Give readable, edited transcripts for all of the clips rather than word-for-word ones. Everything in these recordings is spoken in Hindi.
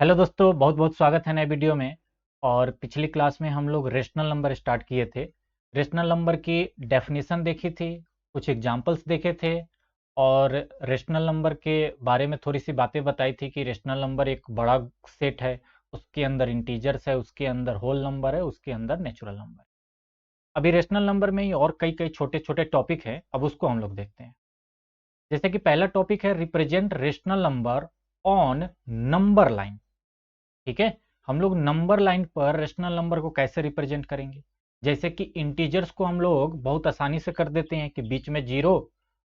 हेलो दोस्तों, बहुत बहुत स्वागत है नए वीडियो में। और पिछली क्लास में हम लोग रेशनल नंबर स्टार्ट किए थे। रेशनल नंबर की डेफिनेशन देखी थी, कुछ एग्जांपल्स देखे थे और रेशनल नंबर के बारे में थोड़ी सी बातें बताई थी कि रेशनल नंबर एक बड़ा सेट है, उसके अंदर इंटीजर्स है, उसके अंदर होल नंबर है, उसके अंदर नेचुरल नंबर है। अभी रेशनल नंबर में ही और कई कई छोटे छोटे टॉपिक हैं, अब उसको हम लोग देखते हैं। जैसे कि पहला टॉपिक है represent rational number on number line. ठीक है, हम लोग नंबर लाइन पर रेशनल नंबर को कैसे रिप्रेजेंट करेंगे। जैसे कि इंटीजर्स को हम लोग बहुत आसानी से कर देते हैं कि बीच में जीरो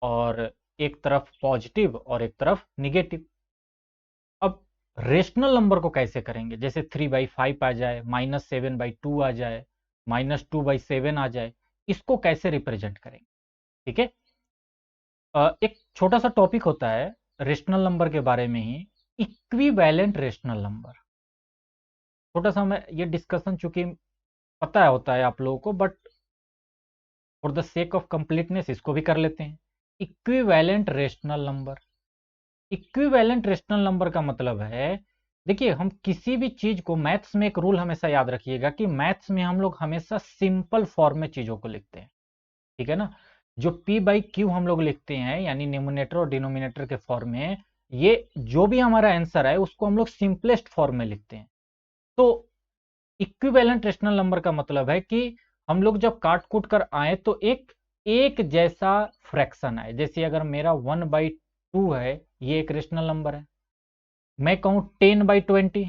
और एक तरफ पॉजिटिव और एक तरफ निगेटिव। अब रेशनल नंबर को कैसे करेंगे, जैसे 3/5 आ जाए, -7/2 आ जाए, -2/7 आ जाए, इसको कैसे रिप्रेजेंट करेंगे। ठीक है, एक छोटा सा टॉपिक होता है रेशनल नंबर के बारे में ही, इक्विवेलेंट रेशनल नंबर। छोटा सा मैं ये डिस्कशन, चूंकि पता होता है आप लोगों को, but for the sake of completeness इसको भी कर लेते हैं। Equivalent rational number. Equivalent rational number का मतलब है, देखिए हम किसी भी चीज को मैथ्स में एक रूल हमेशा याद रखिएगा कि मैथ्स में हम लोग हमेशा सिंपल फॉर्म में चीजों को लिखते हैं। ठीक है ना, जो P/Q हम लोग लिखते हैं यानी न्यूमरेटर और डिनोमिनेटर के फॉर्म में, ये जो भी हमारा आंसर है उसको हम लोग सिंपलेस्ट फॉर्म में लिखते हैं। तो इक्विवेलेंट रेशनल नंबर का मतलब है कि हम लोग जब काट कूट कर आए तो एक एक जैसा फ्रैक्शन आए। जैसे अगर मेरा 1/2 है, ये एक रेशनल नंबर है। मैं कहूं 10/20,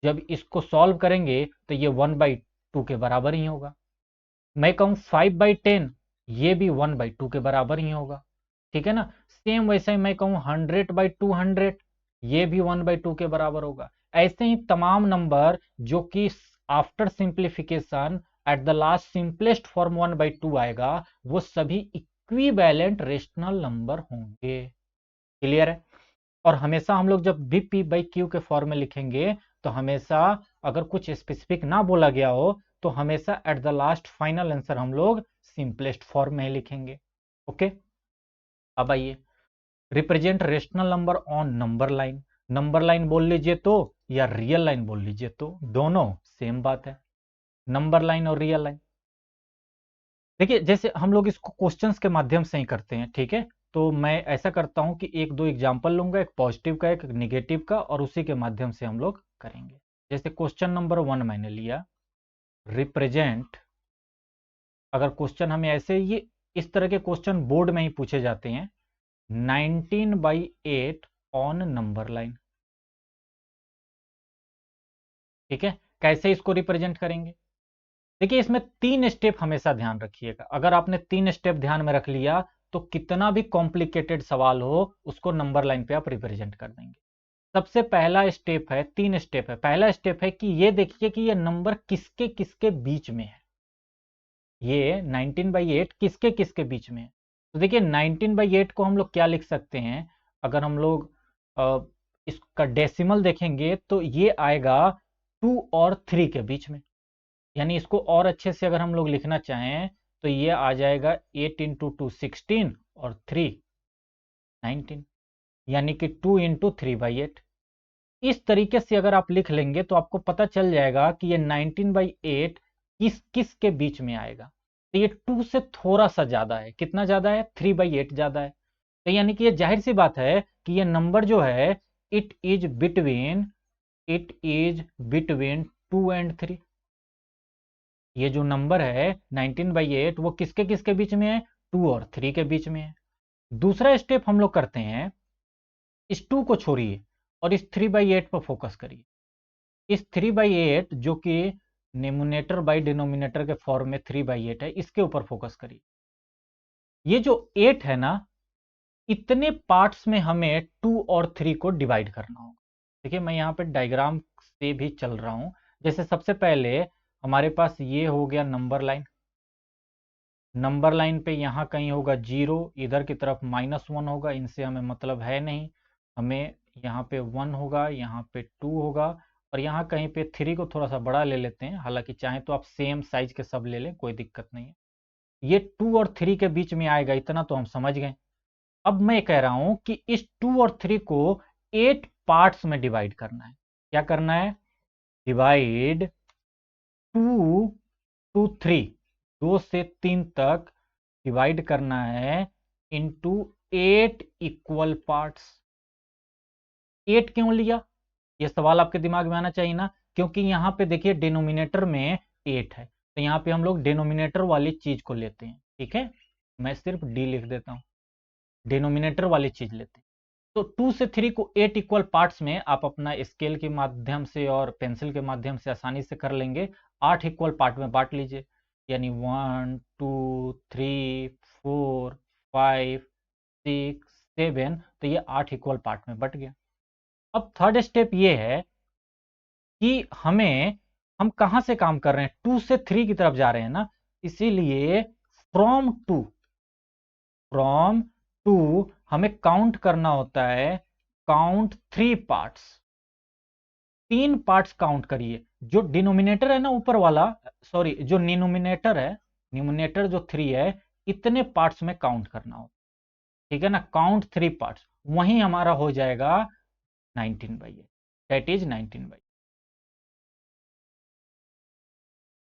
जब इसको सॉल्व करेंगे तो ये 1/2 के बराबर ही होगा। मैं कहूं 5/10, ये भी 1/2 के बराबर ही होगा। ठीक है ना, सेम वैसे ही मैं कहूं 100/200, ये भी 1/2 के बराबर होगा। ऐसे ही तमाम नंबर जो कि after simplification at the last simplest form 1/2 आएगा, वो सभी इक्विवेलेंट रेशनल नंबर होंगे। क्लियर है। और हमेशा हम लोग जब भी P/Q के फॉर्म में लिखेंगे तो हमेशा, अगर कुछ स्पेसिफिक ना बोला गया हो तो हमेशा at the last final answer हम लोग सिंपलेस्ट फॉर्म में ही लिखेंगे। ओके, अब आइए represent rational number on number line. Number line बोल लीजिए तो या रियल लाइन बोल लीजिए तो दोनों सेम बात है, नंबर लाइन और रियल लाइन। देखिए जैसे हम लोग इसको क्वेश्चंस के माध्यम से ही करते हैं। ठीक है, तो मैं ऐसा करता हूं कि एक दो एग्जांपल लूंगा, एक पॉजिटिव का एक निगेटिव का, और उसी के माध्यम से हम लोग करेंगे। जैसे क्वेश्चन नंबर 1 मैंने लिया, रिप्रेजेंट। अगर क्वेश्चन हमें ऐसे, ये इस तरह के क्वेश्चन बोर्ड में ही पूछे जाते हैं, 19/8 ऑन नंबर लाइन। ठीक है, कैसे इसको रिप्रेजेंट करेंगे। देखिए इसमें 3 स्टेप हमेशा ध्यान रखिएगा। अगर आपने 3 स्टेप ध्यान में रख लिया तो कितना भी कॉम्प्लिकेटेड सवाल हो उसको नंबर लाइन पे आप रिप्रेजेंट कर देंगे। सबसे पहला स्टेप है, 3 स्टेप है। पहला स्टेप है कि ये देखिए कि ये नंबर किसके किसके बीच में है। ये 19/8 किसके किसके बीच में है। तो देखिए 19/8 को हम लोग क्या लिख सकते हैं, अगर हम लोग इसका डेसिमल देखेंगे तो ये आएगा 2 और 3 के बीच में। यानी इसको और अच्छे से अगर हम लोग लिखना चाहें तो ये आ जाएगा 8 इंटू 2 16 और 3 19, यानी कि 2 इंटू 3/8। इस तरीके से अगर आप लिख लेंगे तो आपको पता चल जाएगा कि ये 19/8 किस किस के बीच में आएगा। तो ये 2 से थोड़ा सा ज्यादा है। कितना ज्यादा है, 3/8 ज्यादा है। तो यानी कि ये जाहिर सी बात है कि ये नंबर जो है, it is between it is between 2 and 3। ये जो नंबर है 19/8 वो किसके किसके बीच में है, 2 और 3 के बीच में है। दूसरा स्टेप हम लोग करते हैं, इस 2 को छोड़िए और इस 3/8 पर फोकस करिए। इस 3/8 जो कि न्यूमरेटर बाई डिनोमिनेटर के फॉर्म में 3/8 है, इसके ऊपर फोकस करिए। ये जो 8 है ना, इतने पार्ट्स में हमें 2 और 3 को डिवाइड करना होगा। देखिए मैं यहाँ पे डायग्राम से भी चल रहा हूं। जैसे सबसे पहले हमारे पास ये हो गया नंबर लाइन। नंबर लाइन पे यहाँ कहीं होगा 0, इधर की तरफ -1 होगा, इनसे हमें मतलब है नहीं। हमें यहाँ पे 1 होगा, यहाँ पे 2 होगा, और यहाँ कहीं पे 3 को थोड़ा सा बड़ा ले लेते हैं। हालांकि चाहे तो आप सेम साइज के सब ले लें, कोई दिक्कत नहीं है। ये 2 और 3 के बीच में आएगा, इतना तो हम समझ गए। अब मैं कह रहा हूं कि इस 2 और 3 को 8 पार्ट्स में डिवाइड करना है। क्या करना है, डिवाइड 2 टू 3, 2 से 3 तक डिवाइड करना है इंटू 8 इक्वल पार्ट्स। 8 क्यों लिया, ये सवाल आपके दिमाग में आना चाहिए ना, क्योंकि यहां पे देखिए डिनोमिनेटर में 8 है, तो यहां पे हम लोग डिनोमिनेटर वाली चीज को लेते हैं। ठीक है, मैं सिर्फ डी लिख देता हूं, डिनोमिनेटर वाली चीज लेते हैं। तो 2 से 3 को 8 इक्वल पार्ट्स में आप अपना स्केल के माध्यम से और पेंसिल के माध्यम से आसानी से कर लेंगे। 8 इक्वल पार्ट में बांट लीजिए, यानी 1 2 3 4 5 6 7, तो ये 8 इक्वल पार्ट में बट गया। अब थर्ड स्टेप ये है कि हम कहां से काम कर रहे हैं, 2 से 3 की तरफ जा रहे हैं ना, इसीलिए फ्रॉम टू हमें काउंट करना होता है, काउंट 3 पार्ट्स, 3 पार्ट्स काउंट करिए। जो डिनोमिनेटर है ना ऊपर वाला, सॉरी जो निनोमिनेटर है, न्यूमिनेटर जो 3 है, इतने पार्ट्स में काउंट करना होता है। ठीक है ना, काउंट 3 पार्ट्स, वहीं हमारा हो जाएगा 19/8, दैट इज 19/8।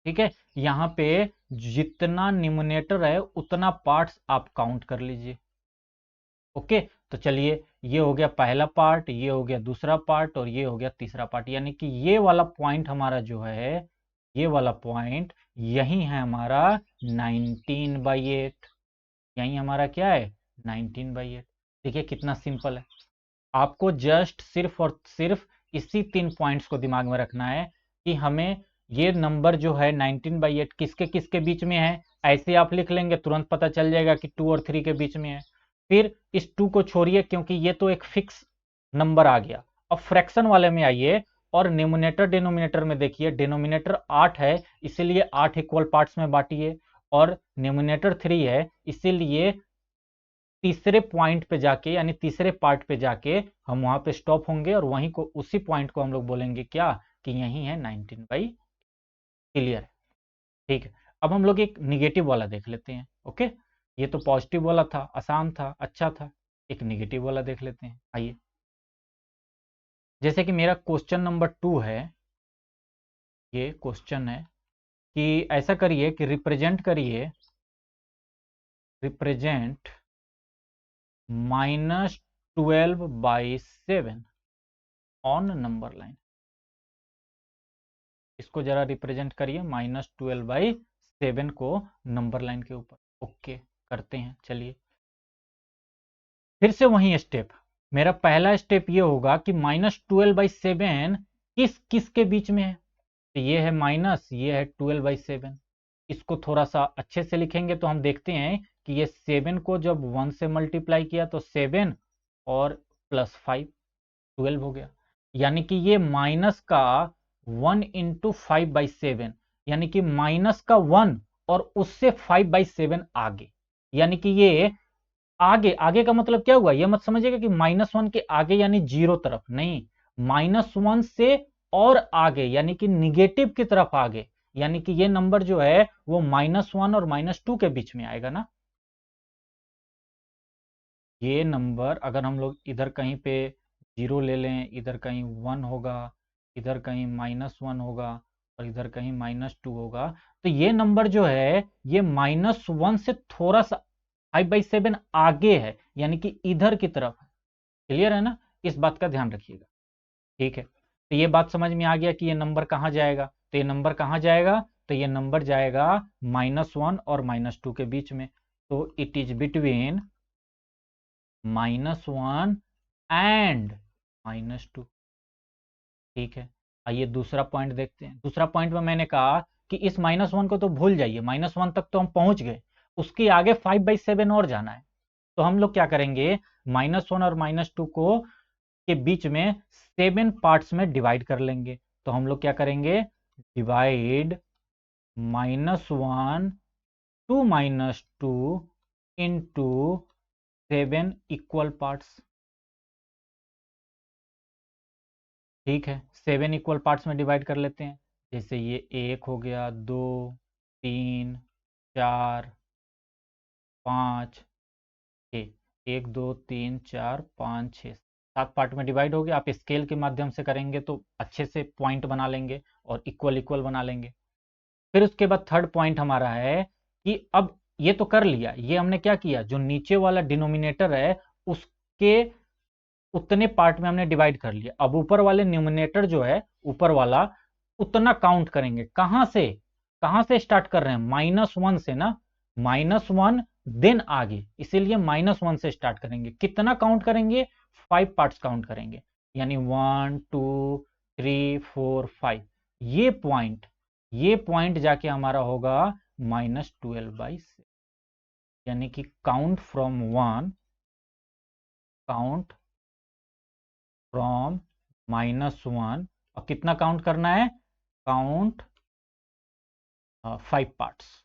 ठीक है, यहां पे जितना न्यूमिनेटर है उतना पार्ट्स आप काउंट कर लीजिए। ओके, तो चलिए, ये हो गया पहला पार्ट, ये हो गया दूसरा पार्ट, और ये हो गया तीसरा पार्ट, यानी कि ये वाला पॉइंट हमारा जो है, ये वाला पॉइंट यही है हमारा 19/8। यही हमारा क्या है, 19/8। देखिए कितना सिंपल है। आपको जस्ट सिर्फ और सिर्फ इसी 3 पॉइंट्स को दिमाग में रखना है कि हमें ये नंबर जो है 19/8 किसके किसके बीच में है, ऐसे आप लिख लेंगे, तुरंत पता चल जाएगा कि 2 और 3 के बीच में है। फिर इस 2 को छोड़िए, क्योंकि ये तो एक फिक्स नंबर आ गया। अब फ्रैक्शन वाले में आइए, और न्यूमिनेटर डिनोमिनेटर में देखिए, डिनोमिनेटर 8 है, इसीलिए 8 इक्वल पार्ट्स में बांटिए, और न्यूमिनेटर 3 है, इसीलिए तीसरे पॉइंट पे जाके, यानी तीसरे पार्ट पे जाके हम वहां पे स्टॉप होंगे, और वहीं को, उसी पॉइंट को हम लोग बोलेंगे क्या, कि यही है 19/। क्लियर है, ठीक है। अब हम लोग एक निगेटिव वाला देख लेते हैं। ओके, ये तो पॉजिटिव वाला था, आसान था, अच्छा था। एक निगेटिव वाला देख लेते हैं, आइए। जैसे कि मेरा क्वेश्चन नंबर 2 है, ये क्वेश्चन है कि ऐसा करिए कि रिप्रेजेंट -12/7 ऑन नंबर लाइन। इसको जरा रिप्रेजेंट करिए, -12/7 को नंबर लाइन के ऊपर। ओके, करते हैं, चलिए। फिर से वही स्टेप, मेरा पहला स्टेप ये होगा कि -12/7 किस किस के बीच में है, तो ये है माइनस, ये है 12/7। इसको थोड़ा सा अच्छे से लिखेंगे तो हम देखते हैं कि ये 7 को जब 1 से मल्टीप्लाई किया तो 7 और +5, 12 हो गया। यानी कि ये माइनस का 1 इंटू 5/7, यानी कि माइनस का 1 और उससे 5/7 आगे, यानी कि ये आगे, आगे का मतलब क्या हुआ, ये मत समझिएगा कि -1 के आगे यानी जीरो तरफ, नहीं, -1 से और आगे, यानी कि निगेटिव की तरफ आगे, यानी कि ये नंबर जो है वो -1 और -2 के बीच में आएगा ना। ये नंबर अगर हम लोग इधर कहीं पे जीरो ले लें, इधर कहीं 1 होगा, इधर कहीं -1 होगा, और इधर कहीं -2 होगा, तो ये नंबर जो है ये -1 से थोड़ा सा 5/7 आगे है, यानी कि इधर की तरफ है। क्लियर है ना, इस बात का ध्यान रखिएगा। ठीक है, तो ये बात समझ में आ गया कि ये नंबर कहाँ जाएगा, तो ये नंबर कहाँ जाएगा, तो ये नंबर जाएगा -1 और -2 के बीच में, तो इट इज बिटवीन -1 एंड -2। ठीक है, आइए दूसरा पॉइंट देखते हैं। दूसरा पॉइंट में मैंने कहा कि इस -1 को तो भूल जाइए, -1 तक तो हम पहुंच गए, उसके आगे 5/7 और जाना है। तो हम लोग क्या करेंगे, -1 और -2 को के बीच में 7 पार्ट्स में डिवाइड कर लेंगे। तो हम लोग क्या करेंगे, divide -1 to -2 into 7 equal parts. ठीक है, 7 इक्वल पार्ट्स में डिवाइड कर लेते हैं। जैसे ये 1 हो गया, 2 3 4 5 6, 1 2 3 4 5 6 7 पार्ट में डिवाइड हो गया। आप स्केल के माध्यम से करेंगे तो अच्छे से पॉइंट बना लेंगे और इक्वल इक्वल बना लेंगे। फिर उसके बाद थर्ड पॉइंट हमारा है कि अब ये तो कर लिया, ये हमने क्या किया, जो नीचे वाला डिनोमिनेटर है उसके उतने पार्ट में हमने डिवाइड कर लिया। अब ऊपर वाले न्यूमिनेटर जो है ऊपर वाला उतना काउंट करेंगे। कहां से स्टार्ट कर रहे हैं, -1 से ना, -1 देन आगे, इसीलिए -1 से स्टार्ट करेंगे। कितना काउंट करेंगे, 5 पार्ट्स काउंट करेंगे, यानी 1 2 3 4 5। ये पॉइंट जाके हमारा होगा -12/6, यानी कि काउंट फ्रॉम -1 और कितना काउंट करना है, काउंट 5 पार्ट्स।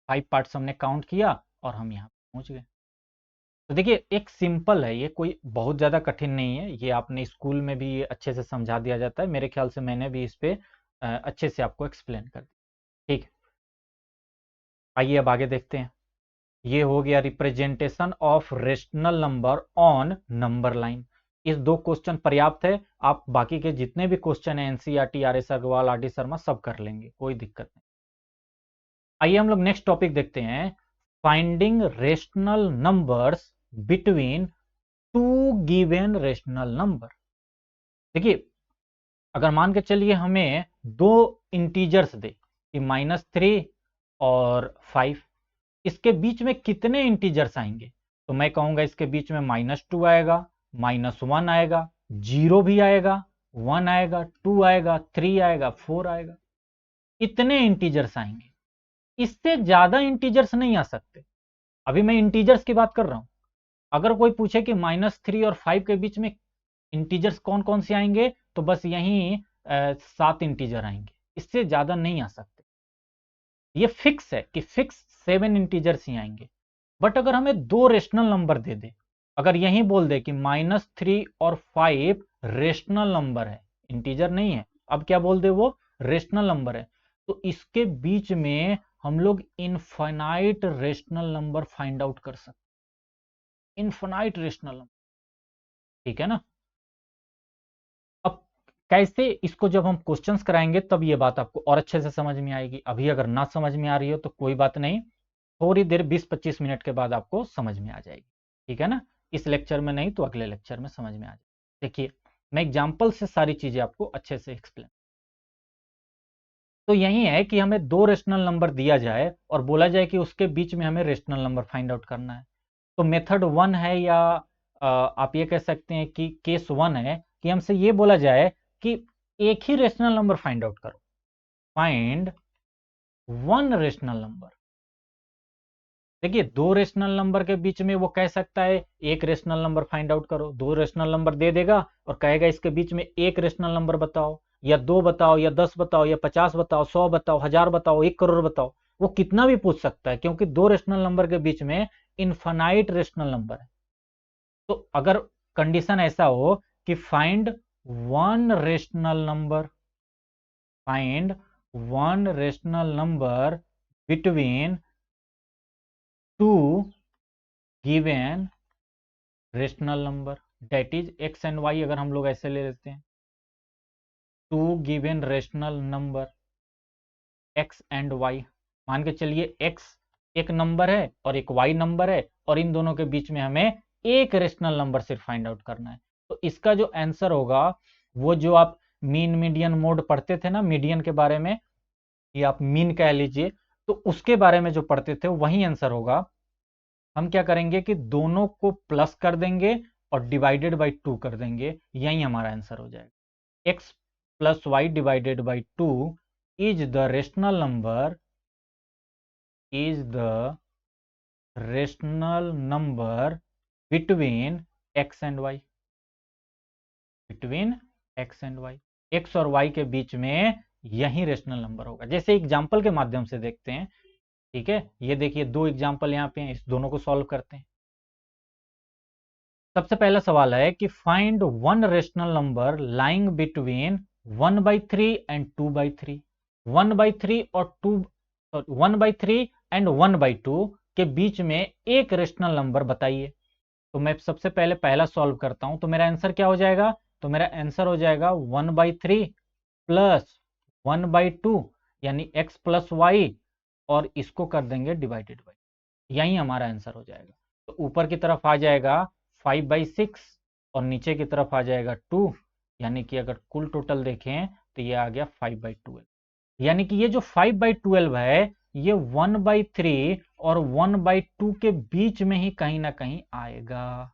5 पार्ट्स हमने काउंट किया और हम यहाँ पहुंच गए। तो देखिए एक सिंपल है, ये कोई बहुत ज़्यादा कठिन नहीं है, ये आपने स्कूल में भी अच्छे से समझा दिया जाता है। मेरे ख्याल से मैंने भी इस पे अच्छे से आपको एक्सप्लेन कर दिया। ठीक है, आइए अब आगे देखते हैं। ये हो गया representation of rational number on number line. इस 2 क्वेश्चन पर्याप्त है, आप बाकी के जितने भी क्वेश्चन है NCERT, R S Agarwal, R D Sharma सब कर लेंगे, कोई दिक्कत नहीं। आइए हम लोग नेक्स्ट टॉपिक देखते हैं, finding rational numbers between 2 given rational number. देखिए अगर मान के चलिए हमें 2 इंटीजर्स दे कि -3 और 5, इसके बीच में कितने इंटीजर्स आएंगे, तो मैं कहूंगा इसके बीच में -2 आएगा, -1 आएगा, 0 भी आएगा, 1 आएगा, 2 आएगा, 3 आएगा, 4 आएगा। इतने इंटीजर्स आएंगे, इससे ज्यादा इंटीजर्स नहीं आ सकते। अभी मैं इंटीजर्स की बात कर रहा हूं। अगर कोई पूछे कि -3 और 5 के बीच में इंटीजर्स कौन कौन से आएंगे, तो बस यही 7 इंटीजर आएंगे, इससे ज्यादा नहीं आ सकते। ये फिक्स है कि फिक्स 7 इंटीजर्स ही आएंगे। बट अगर हमें 2 रेशनल नंबर दे दे, अगर यही बोल दे कि -3 और 5 रेशनल नंबर है, इंटीजर नहीं है, अब क्या बोल दे वो रेशनल नंबर है, तो इसके बीच में हम लोग infinite rational number find out कर सकते, इनफाइनाइट रेशनल नंबर। ठीक है ना। अब कैसे इसको जब हम क्वेश्चंस कराएंगे तब ये बात आपको और अच्छे से समझ में आएगी। अभी अगर ना समझ में आ रही हो तो कोई बात नहीं, थोड़ी देर 20-25 मिनट के बाद आपको समझ में आ जाएगी। ठीक है ना, इस लेक्चर में नहीं तो अगले लेक्चर में समझ में आ जाएगी। देखिए मैं एग्जाम्पल से सारी चीजें आपको अच्छे से एक्सप्लेन। तो यही है कि हमें 2 रेशनल नंबर दिया जाए और बोला जाए कि उसके बीच में हमें रेशनल नंबर फाइंड आउट करना है। तो मेथड 1 है, या आप ये कह सकते हैं कि केस 1 है कि हमसे ये बोला जाए कि एक ही रेशनल नंबर फाइंड आउट करो, फाइंड 1 रेशनल नंबर। देखिए 2 रेशनल नंबर के बीच में वो कह सकता है एक रेशनल नंबर फाइंड आउट करो, 2 रेशनल नंबर दे देगा और कहेगा इसके बीच में एक रेशनल नंबर बताओ, या 2 बताओ, या 10 बताओ, या 50 बताओ, 100 बताओ, 1000 बताओ, 1 करोड़ बताओ। वो कितना भी पूछ सकता है, क्योंकि 2 रेशनल नंबर के बीच में इनफाइनाइट रेशनल नंबर है। तो अगर कंडीशन ऐसा हो कि find 1 rational number, find 1 rational number between 2 given rational number, that is x and y, अगर हम लोग ऐसे ले लेते हैं 2 given rational number x and y, मान के चलिए x एक नंबर है और एक y नंबर है, और इन दोनों के बीच में हमें एक रेशनल नंबर सिर्फ फाइंड आउट करना है। तो इसका जो आंसर होगा, वो जो आप मीन मीडियन मोड पढ़ते थे ना, मीडियन के बारे में, या आप मीन कह लीजिए, तो उसके बारे में जो पढ़ते थे वही आंसर होगा। हम क्या करेंगे कि दोनों को प्लस कर देंगे और डिवाइडेड बाई 2 कर देंगे, यही हमारा आंसर हो जाएगा। x plus y divided by 2 is the rational number, is the rational number between x and y, between x and y, x और y के बीच में यही रेशनल नंबर होगा। जैसे एग्जांपल के माध्यम से देखते हैं। ठीक है, ये देखिए 2 एग्जांपल यहाँ पे हैं, इस दोनों को सॉल्व करते हैं। सबसे पहला सवाल है कि find 1 rational number lying between 1/3 and 2/3। 1/3 और 2, 1/3 एंड 1/2 के बीच में एक रेशनल नंबर बताइए। तो मैं सबसे पहले पहला सॉल्व करता हूं, तो मेरा आंसर क्या हो जाएगा? तो मेरा आंसर हो जाएगा 1/3 प्लस 1/2 यानी x प्लस वाई, और इसको कर देंगे डिवाइडेड बाई, यही हमारा आंसर हो जाएगा। तो ऊपर की तरफ आ जाएगा 5/6 और नीचे की तरफ आ जाएगा 2, यानी कि अगर कुल टोटल देखें तो ये आ गया 5/12, यानी कि ये जो 5/12 है ये 1/3 और 1/2 के बीच में ही कहीं ना कहीं आएगा।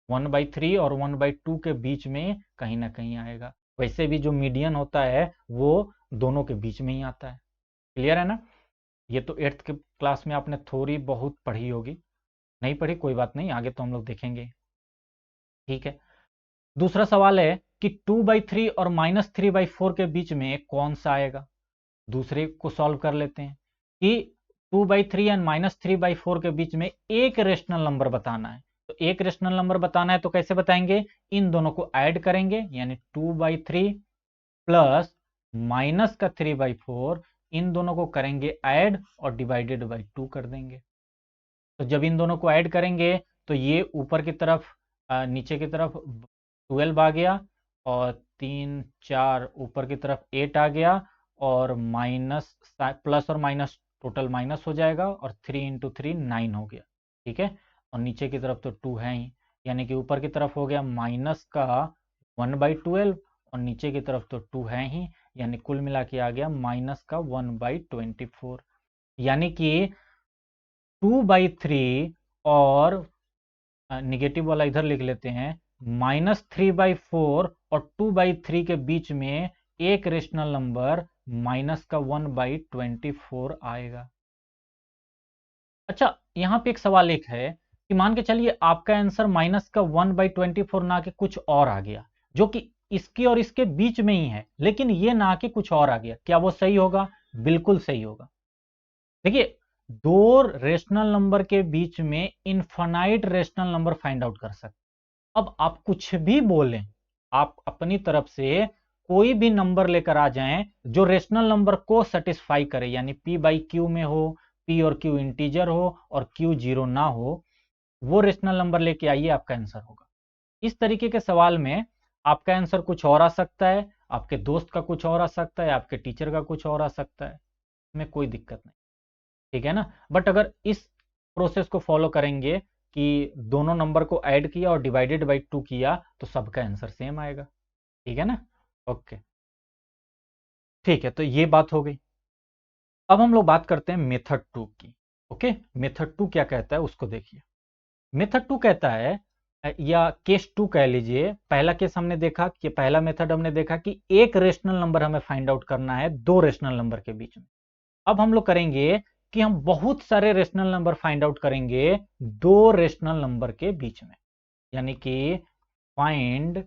1/3 और 1/2 के बीच में कहीं ना कहीं आएगा। वैसे भी जो मीडियन होता है वो दोनों के बीच में ही आता है। क्लियर है ना? ये तो 8th के क्लास में आपने थोड़ी बहुत पढ़ी होगी, नहीं पढ़ी कोई बात नहीं, आगे तो हम लोग देखेंगे। ठीक है, दूसरा सवाल है कि 2/3 और -3/4 के बीच में कौन सा आएगा। दूसरे को सॉल्व कर लेते हैं कि 2/3 एंड -3/4 के बीच में एक रेशनल नंबर बताना है। तो एक रेशनल नंबर बताना है तो कैसे बताएंगे? इन दोनों को ऐड करेंगे, यानी 2/3 प्लस माइनस का 3/4, इन दोनों को करेंगे ऐड और डिवाइडेड बाई 2 कर देंगे। तो जब इन दोनों को ऐड करेंगे तो ये ऊपर की तरफ नीचे की तरफ 12 आ गया, और 3 4 ऊपर की तरफ 8 आ गया, और माइनस प्लस और माइनस टोटल माइनस हो जाएगा, और 3 इंटू 3 9 हो गया। ठीक है, और नीचे की तरफ तो 2 है ही, यानी कि ऊपर की तरफ हो गया माइनस का 1/12 और नीचे की तरफ तो 2 है ही, यानी कुल मिला के आ गया माइनस का 1/24, यानी कि 2/3 और निगेटिव वाला इधर लिख लेते हैं, -3/4 और 2/3 के बीच में एक रेशनल नंबर माइनस का 1/24 आएगा। अच्छा, यहां पे एक सवाल एक है कि मान के चलिए आपका आंसर माइनस का 1/24 ना के कुछ और आ गया, जो कि इसके और इसके बीच में ही है, लेकिन ये ना के कुछ और आ गया, क्या वो सही होगा? बिल्कुल सही होगा। देखिए, दो रेशनल नंबर के बीच में infinite rational number find out कर सकते। अब आप कुछ भी बोलें, आप अपनी तरफ से कोई भी नंबर लेकर आ जाएं जो रेशनल नंबर को सेटिस्फाई करे, यानी p बाई क्यू में हो, p और q इंटीजर हो और q जीरो ना हो, वो रेशनल नंबर लेके आइए, आपका आंसर होगा। इस तरीके के सवाल में आपका आंसर कुछ और आ सकता है, आपके दोस्त का कुछ और आ सकता है, आपके टीचर का कुछ और आ सकता है, में कोई दिक्कत नहीं। ठीक है ना? बट अगर इस प्रोसेस को फॉलो करेंगे कि दोनों नंबर को ऐड किया और डिवाइडेड बाई 2 किया तो सबका आंसर सेम आएगा। ठीक है ना? ओके, ठीक है, तो ये बात हो गई। अब हम लोग बात करते हैं मेथड 2 की। ओके, मेथड 2 क्या कहता है उसको देखिए। मेथड 2 कहता है, या केस 2 कह लीजिए, पहला केस हमने देखा कि पहला मेथड हमने देखा कि एक रेशनल नंबर हमें फाइंड आउट करना है दो रेशनल नंबर के बीच में। अब हम लोग करेंगे कि हम बहुत सारे रेशनल नंबर फाइंड आउट करेंगे दो रेशनल नंबर के बीच में, यानी कि find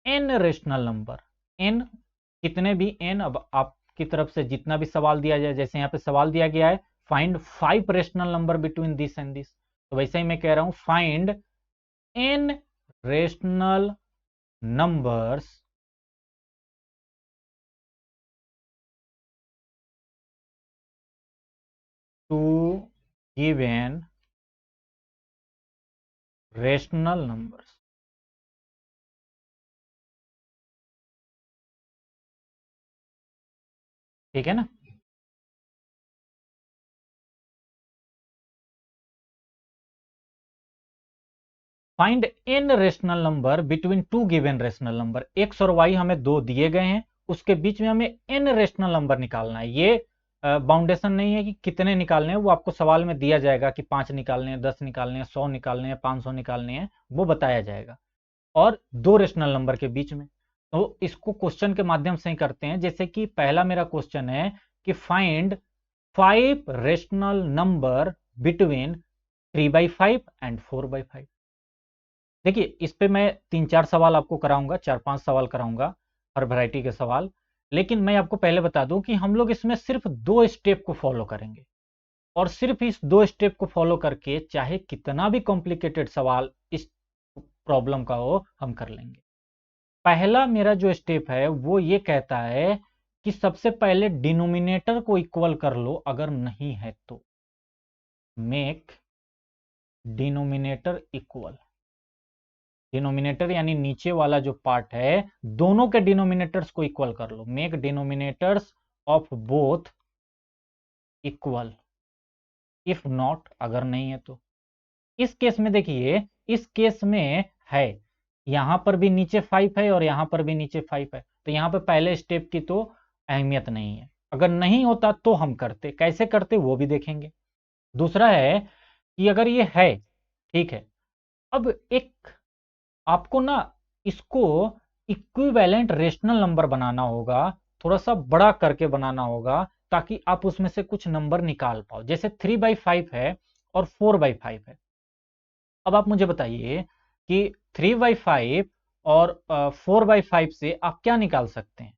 n rational number. N कितने भी एन, अब आपकी तरफ से जितना भी सवाल दिया जाए, जैसे यहाँ पे सवाल दिया गया है find 5 rational number between this and this, तो वैसे ही मैं कह रहा हूं find n rational numbers to given rational numbers. ठीक है ना? Find n rational number between two given rational number, x और वाई हमें दो दिए गए हैं, उसके बीच में हमें एन रेशनल नंबर निकालना है। ये बाउंडेशन नहीं है कि कितने निकालने हैं, वो आपको सवाल में दिया जाएगा कि 5 निकालने हैं, 10 निकालने हैं, 100 निकालने हैं, 500 निकालने हैं, वो बताया जाएगा, और दो रेशनल नंबर के बीच में। तो इसको क्वेश्चन के माध्यम से ही करते हैं, जैसे कि पहला मेरा क्वेश्चन है कि find 5 rational number between 3/5 and 4/5। देखिए, इस पे मैं 3-4 सवाल आपको कराऊंगा, 4-5 सवाल कराऊंगा, हर वैरायटी के सवाल। लेकिन मैं आपको पहले बता दूं कि हम लोग इसमें सिर्फ दो स्टेप को फॉलो करेंगे, और सिर्फ इस दो स्टेप को फॉलो करके चाहे कितना भी कॉम्प्लिकेटेड सवाल इस प्रॉब्लम का हो, हम कर लेंगे। पहला मेरा जो स्टेप है वो ये कहता है कि सबसे पहले डिनोमिनेटर को इक्वल कर लो, अगर नहीं है तो मेक डिनोमिनेटर इक्वल, डिनोमिनेटर यानी नीचे वाला जो पार्ट है दोनों के डिनोमिनेटर्स को इक्वल कर लो, make denominators of both equal, if not अगर नहीं है तो। इस केस में देखिए, इस केस में है यहां पर भी नीचे 5 है और यहां पर भी नीचे 5 है, तो यहां पर पहले स्टेप की तो अहमियत नहीं है। अगर नहीं होता तो हम करते, कैसे करते वो भी देखेंगे। दूसरा है कि अगर ये है, ठीक है, अब एक आपको ना इसको इक्विवेलेंट रेशनल नंबर बनाना होगा, थोड़ा सा बड़ा करके बनाना होगा, ताकि आप उसमें से कुछ नंबर निकाल पाओ। जैसे 3/5 है और 4/5 है। अब आप मुझे बताइए कि 3/5 और 4/5 से आप क्या निकाल सकते हैं।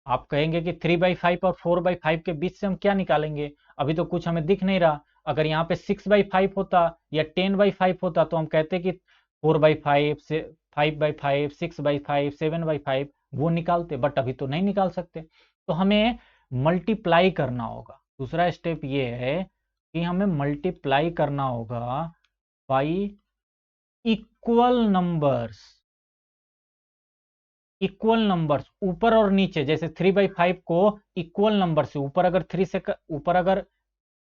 आप कहेंगे कि 3/5 और 4/5 के बीच से हम क्या निकालेंगे, अभी तो कुछ हमें दिख नहीं रहा। अगर यहाँ पे 6/5 होता या 10/5 होता तो हम कहते कि 4/5 से 5/5 6/5 7/5 वो निकालते, बट अभी तो नहीं निकाल सकते। तो हमें मल्टीप्लाई करना होगा। दूसरा स्टेप ये है कि हमें मल्टीप्लाई करना होगा by equal numbers, equal numbers ऊपर और नीचे। जैसे 3/5 को इक्वल नंबर से ऊपर अगर 3 से ऊपर अगर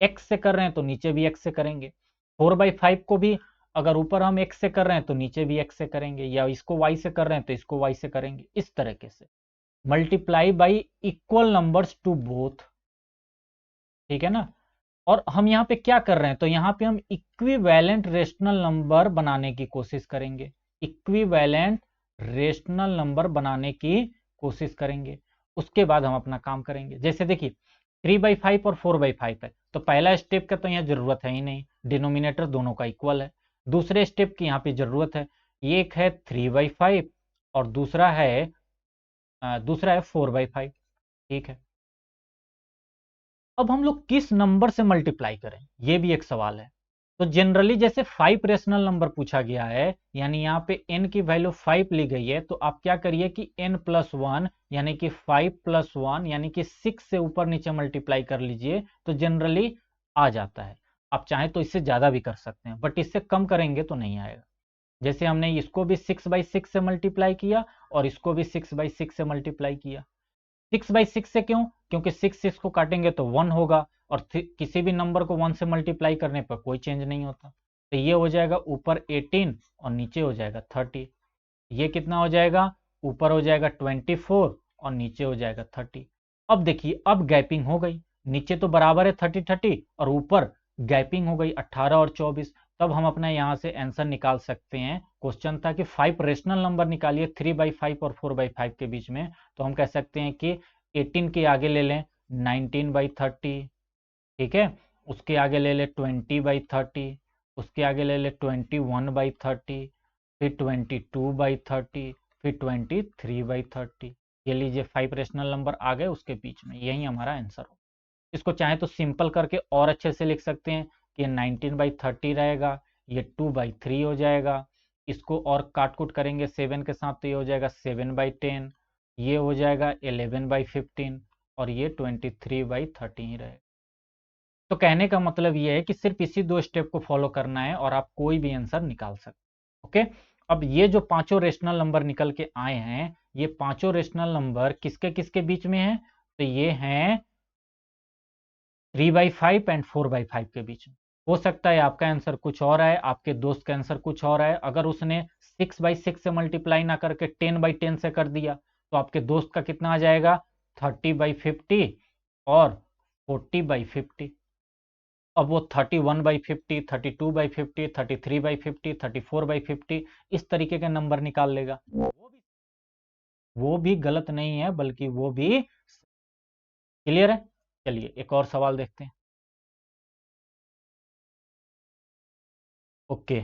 x से कर रहे हैं तो नीचे भी x से करेंगे। 4/5 को भी अगर ऊपर हम x से कर रहे हैं तो नीचे भी x से करेंगे, या इसको y से कर रहे हैं तो इसको y से करेंगे। इस तरीके से multiply by equal numbers to both, ठीक है ना। और हम यहाँ पे क्या कर रहे हैं, तो यहाँ पे हम इक्विवेलेंट रेशनल नंबर बनाने की कोशिश करेंगे, इक्विवेलेंट रेशनल नंबर बनाने की कोशिश करेंगे। उसके बाद हम अपना काम करेंगे। जैसे देखिए 3/5 और 4/5 है, तो पहला स्टेप का तो यहाँ जरूरत है ही नहीं, डिनोमिनेटर दोनों का इक्वल है। दूसरे स्टेप की यहाँ पे जरूरत है, एक है 3/5 और दूसरा है 4/5, ठीक है। अब हम लोग किस नंबर से मल्टीप्लाई करें, ये भी एक सवाल है। तो जनरली जैसे 5 रेशनल नंबर पूछा गया है, यानी यहाँ पे n की वैल्यू 5 ली गई है, तो आप क्या करिए कि n+1 यानी कि 5+1 यानी कि 6 से ऊपर नीचे मल्टीप्लाई कर लीजिए, तो जनरली आ जाता है। आप चाहें तो इससे ज्यादा भी कर सकते हैं, बट इससे कम करेंगे तो नहीं आएगा। जैसे हमने इसको भी 6/6 से मल्टीप्लाई किया और इसको भी 6/6 से मल्टीप्लाई किया। 6/6 से क्यों, क्योंकि 6 को काटेंगे तो 1 होगा, और किसी भी नंबर को 1 से मल्टीप्लाई करने पर कोई चेंज नहीं होता। तो ये हो जाएगा ऊपर 18 और नीचे हो जाएगा 30। ये कितना हो जाएगा, ऊपर हो जाएगा 24 और नीचे हो जाएगा 30। अब देखिए, अब गैपिंग हो गई, नीचे तो बराबर है 30 और ऊपर गैपिंग हो गई 18 और 24। तब हम अपना यहां से आंसर निकाल सकते हैं। क्वेश्चन था कि 5 रेशनल नंबर निकालिए 3/5 और 4/5 के बीच में, तो हम कह सकते हैं कि 18 के आगे ले लें 19/30, ठीक है। उसके आगे ले ले 20/30, उसके आगे ले ले 21/30, फिर 22/30, फिर 23/30। ये लीजिए 5 रेशनल नंबर आ गए उसके बीच में, यही हमारा आंसर हो। इसको चाहे तो सिंपल करके और अच्छे से लिख सकते हैं कि 19/30 रहेगा, ये 2/3 हो जाएगा। इसको और काट कूट करेंगे 7 के साथ तो ये हो जाएगा 7/10, ये हो जाएगा 11/15 और ये 23/13 ही रहेगा। तो कहने का मतलब ये है कि सिर्फ इसी 2 स्टेप को फॉलो करना है और आप कोई भी आंसर निकाल सकते। ओके, अब ये जो पांचों रेशनल नंबर निकल के आए हैं, ये पांचों रेशनल नंबर किसके किसके बीच में है, तो ये हैं 3/5 एंड 4/5 के बीच में। हो सकता है आपका आंसर कुछ और आए, आपके दोस्त का आंसर कुछ और आए। अगर उसने 6/6 से मल्टीप्लाई ना करके 10/10 से कर दिया, तो आपके दोस्त का कितना आ जाएगा, 30/50 और 40/50। अब वो 31/50, 32/50, 33/50, 34/50 इस तरीके के नंबर निकाल लेगा। वो भी गलत नहीं है, बल्कि वो भी क्लियर है। चलिए एक और सवाल देखते हैं। Okay,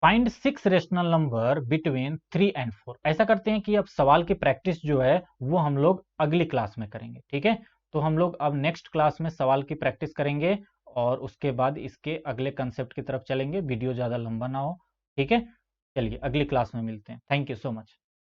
find 6 rational number between 3 and 4। ऐसा करते हैं कि अब सवाल की प्रैक्टिस जो है वो हम लोग अगली क्लास में करेंगे, ठीक है। तो हम लोग अब नेक्स्ट क्लास में सवाल की प्रैक्टिस करेंगे और उसके बाद इसके अगले कंसेप्ट की तरफ चलेंगे, वीडियो ज़्यादा लंबा ना हो, ठीक है। चलिए अगली क्लास में मिलते हैं। Thank you so much.